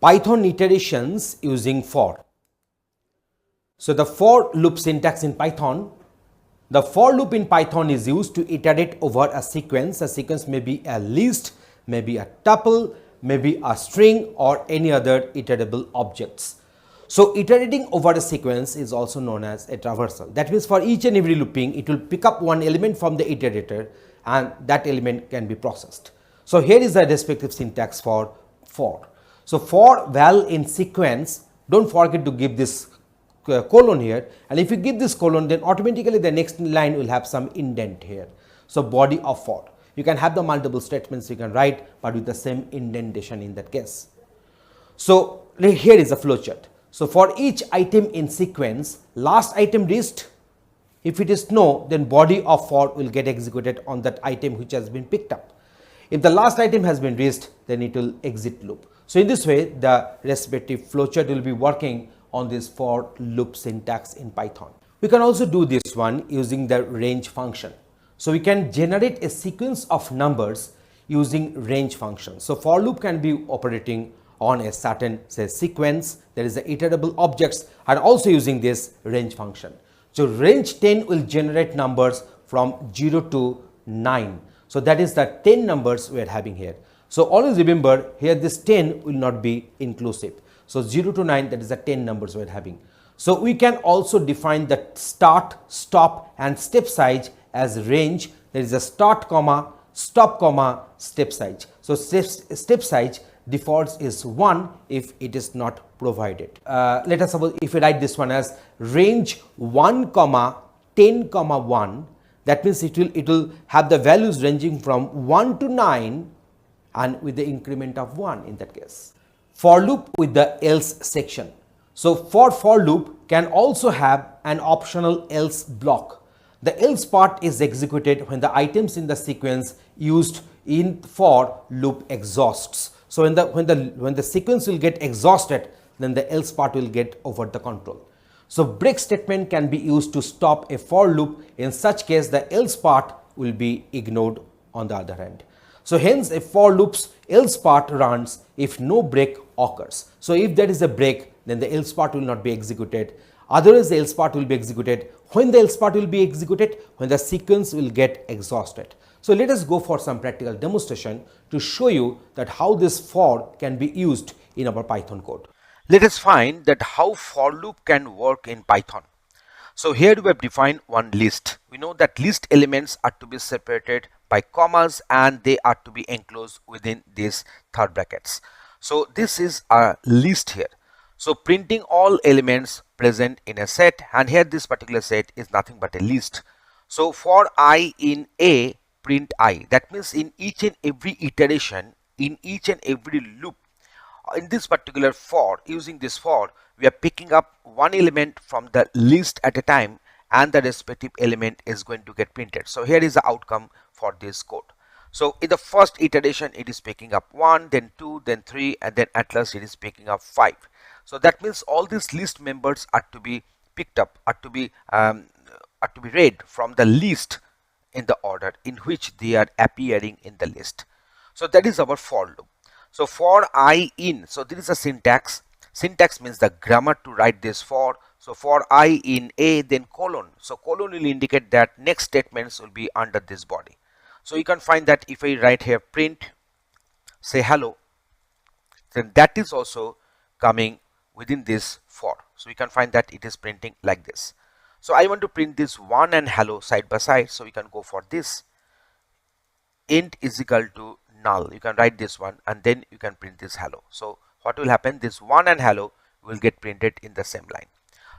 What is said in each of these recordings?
Python iterations using for. So the for loop syntax in Python, the for loop in Python is used to iterate over a sequence. A sequence may be a list, maybe a tuple, maybe a string, or any other iterable objects. So iterating over a sequence is also known as a traversal. That means for each and every looping, it will pick up one element from the iterator and that element can be processed. So here is the respective syntax for for. So for val in sequence, don't forget to give this colon here, and if you give this colon, then automatically the next line will have some indent here. So body of for. You can have the multiple statements you can write, but with the same indentation in that case. So here is a flowchart. So for each item in sequence, last item reached, if it is no, then body of for will get executed on that item which has been picked up. If the last item has been reached, then it will exit loop. So in this way, the respective flowchart will be working on this for loop syntax in Python. We can also do this one using the range function. So we can generate a sequence of numbers using range function. So for loop can be operating on a certain say sequence, there is the iterable objects, and also using this range function. So range 10 will generate numbers from 0 to 9. So that is the 10 numbers we are having here. So always remember here this 10 will not be inclusive. So 0 to 9, that is the 10 numbers we are having. So we can also define the start, stop and step size as range. There is a start comma, stop comma, step size. So step size defaults is 1 if it is not provided. Let us suppose if we write this one as range 1 comma 10 comma 1, that means it will have the values ranging from 1 to 9 and with the increment of 1 in that case. For loop with the else section. So for loop can also have an optional else block. The else part is executed when the items in the sequence used in for loop exhausts. So when the sequence will get exhausted, then the else part will get over the control. So break statement can be used to stop a for loop. In such case, the else part will be ignored on the other hand. So hence a for loop's else part runs if no break occurs. So if there is a break, then the else part will not be executed. Otherwise, the else part will be executed. When the else part will be executed? When the sequence will get exhausted. So let us go for some practical demonstration to show you that how this for can be used in our Python code. Let us find that how for loop can work in Python. So here we have defined one list. We know that list elements are to be separated by commas and they are to be enclosed within these third brackets. So this is a list here. So printing all elements present in a set, and here this particular set is nothing but a list. So for I in A, print I. That means in each and every iteration, in each and every loop, in this particular for, using this for, we are picking up one element from the list at a time and the respective element is going to get printed. So here is the outcome for this code. So in the first iteration it is picking up 1, then 2, then 3, and then at last it is picking up 5. So that means all these list members are to be picked up, are to be read from the list in the order in which they are appearing in the list. So that is our for loop. So for I in, so there is a syntax. Syntax means the grammar to write this for. So for I in A, then colon. So colon will indicate that next statements will be under this body. So you can find that if I write here print, say hello, then that is also coming within this for. So we can find that it is printing like this. So I want to print this 1 and hello side by side. So we can go for this. Int is equal to null. You can write this one and then you can print this hello. So what will happen? This 1 and hello will get printed in the same line.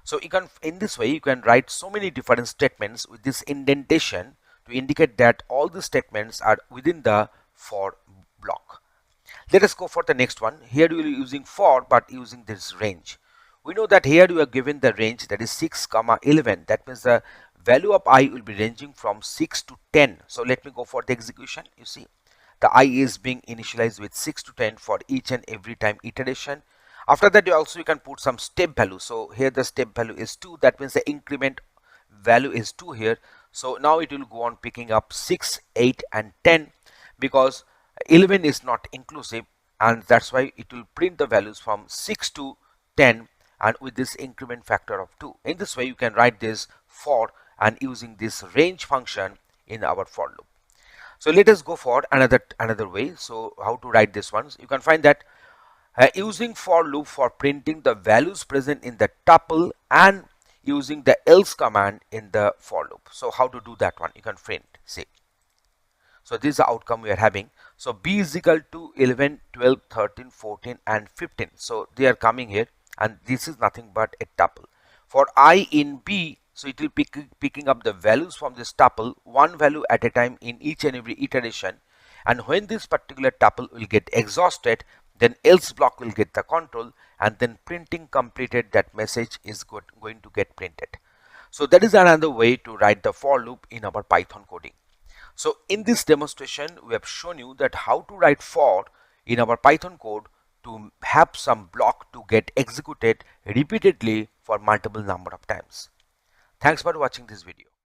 So you can, in this way, you can write so many different statements with this indentation to indicate that all the statements are within the for block. Let us go for the next one. Here we are using for but using this range. We know that here you are given the range, that is 6 comma 11. That means the value of I will be ranging from 6 to 10. So let me go for the execution. You see the I is being initialized with 6 to 10 for each and every time iteration. After that you can put some step value. So here the step value is 2. That means the increment value is 2 here. So now it will go on picking up 6, 8 and 10 because 11 is not inclusive. and that's why it will print the values from 6 to 10 and with this increment factor of 2. In this way you can write this for and using this range function in our for loop. So let us go for another way. So how to write this one? You can find that using for loop for printing the values present in the tuple and using the else command in the for loop. So how to do that one? You can print, say. So this is the outcome we are having. So b is equal to 11, 12, 13, 14 and 15. So they are coming here and this is nothing but a tuple. For I in b, so it will be picking up the values from this tuple, one value at a time in each and every iteration. And when this particular tuple will get exhausted, then else block will get the control, and then printing completed, that message is going to get printed. So that is another way to write the for loop in our Python coding. So in this demonstration, we have shown you that how to write for in our Python code to have some block to get executed repeatedly for multiple number of times. Thanks for watching this video.